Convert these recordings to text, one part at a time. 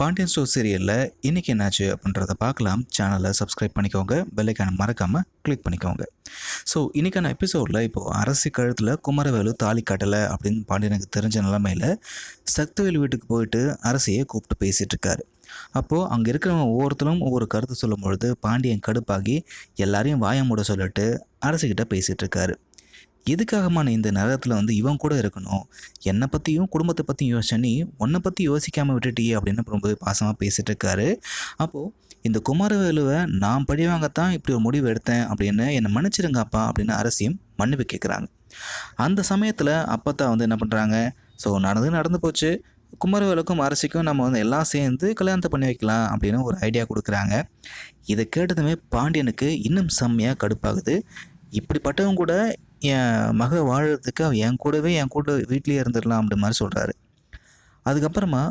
Pandian store சீரியலில் இன்றைக்கி என்னாச்சு அப்படின்றத பார்க்கலாம். சேனலை சப்ஸ்கிரைப் பண்ணிக்கோங்க, பெல் ஐக்கானை மறக்காமல் கிளிக் பண்ணிக்கோங்க. ஸோ இன்றைக்கான எபிசோடில் இப்போது அரசி கழுத்தில் குமரவேலு தாலி கட்டலை அப்படின்னு பாண்டியனுக்கு தெரிஞ்ச நிலமையில் சக்திவேலு வீட்டுக்கு போயிட்டு அரசியை கூப்பிட்டு பேசிகிட்டு இருக்காரு. அப்போது அங்கே இருக்கிறவங்க ஒவ்வொருத்தரும் ஒவ்வொரு கருத்து சொல்லும் பொழுது பாண்டியன் கடுப்பாகி எல்லாரையும் வாய மூட சொல்லிட்டு அரசிக்கிட்ட பேசிகிட்டு இருக்காரு. எதுக்காகமா நீ இந்த நேரத்தில் இவன் கூட இருக்கணும், என்னை பற்றியும் குடும்பத்தை பற்றியும் யோசிச்ச நீ உன்னை பற்றி யோசிக்காமல் விட்டுட்டியே அப்படின்னு ரொம்ப பாசமாக பேசிகிட்டு இருக்காரு. அப்போது இந்த குமாரவேலுவை நான் பழிவாங்கத்தான் இப்படி ஒரு முடிவு எடுத்தேன் அப்படின்னு என்னை மன்னிச்சிருங்கப்பா அப்படின்னு அரசியும் மன்னிப்பு கேட்குறாங்க. அந்த சமயத்தில் அப்பத்தான் என்ன பண்ணுறாங்க, ஸோ நடந்து போச்சு, குமரவேலுக்கும் அரசிக்கும் நம்ம எல்லாம் சேர்ந்து கல்யாணத்தை பண்ணி வைக்கலாம் அப்படின்னு ஒரு ஐடியா கொடுக்குறாங்க. இதை கேட்டதுமே பாண்டியனுக்கு இன்னும் செம்மையாக கடுப்பாகுது. இப்படிப்பட்டவங்க கூட என் மக வாழறதுக்கு அவள் என் கூட வீட்லேயே இருந்துடலாம் அப்படி மாதிரி சொல்கிறாரு. அதுக்கப்புறமா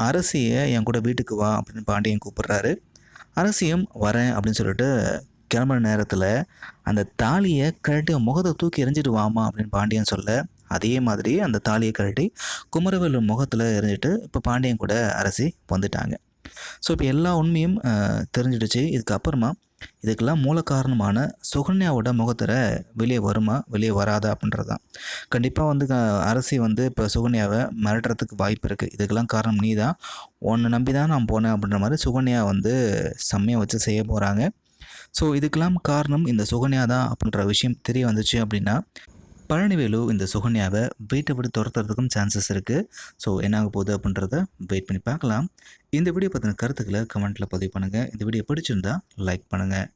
அரசியை என் கூட வீட்டுக்கு வா அப்படின்னு பாண்டியன் கூப்பிட்றாரு. அரசியும் வரேன் அப்படின்னு சொல்லிட்டு கிளம்புற நேரத்தில் அந்த தாலியை கழட்டி முகத்தை தூக்கி எறிஞ்சிட்டு வாமா அப்படின்னு பாண்டியன் சொல்ல, அதே மாதிரி அந்த தாலியை கழட்டி குமரவேலு முகத்தில் எறிஞ்சிட்டு இப்போ பாண்டியன் கூட அரசி வந்துட்டாங்க. ஸோ இப்போ எல்லா உண்மையும் தெரிஞ்சிடுச்சு. இதுக்கப்புறமா இதுக்கெல்லாம் மூல காரணமான சுகன்யாவோட முகத்திரை வெளியே வருமா வெளியே வராதா அப்படின்றது தான். கண்டிப்பாக அரசி இப்போ சுகன்யாவை மிரட்டுறதுக்கு வாய்ப்பு இருக்குது. இதுக்கெல்லாம் காரணம் நீ தான், உன்னை நம்பி தான் நான் போனேன் அப்படின்ற மாதிரி சுகன்யா செம்மையை வச்சு செய்ய போகிறாங்க. ஸோ இதுக்கெல்லாம் காரணம் இந்த சுகன்யா தான் அப்படின்ற விஷயம் தெரிய வந்துச்சு அப்படின்னா பழனிவேலு இந்த சுகன்யாவை வீட்டை விட்டு துரத்துறதுக்கும் சான்சஸ் இருக்குது. ஸோ என்ன ஆக போகுது அப்படின்றத வெயிட் பண்ணி பார்க்கலாம். இந்த வீடியோ பற்றின கருத்துக்களை கமெண்ட்டில் பதிவு பண்ணுங்கள். இந்த வீடியோ பிடிச்சிருந்தா லைக் பண்ணுங்கள்.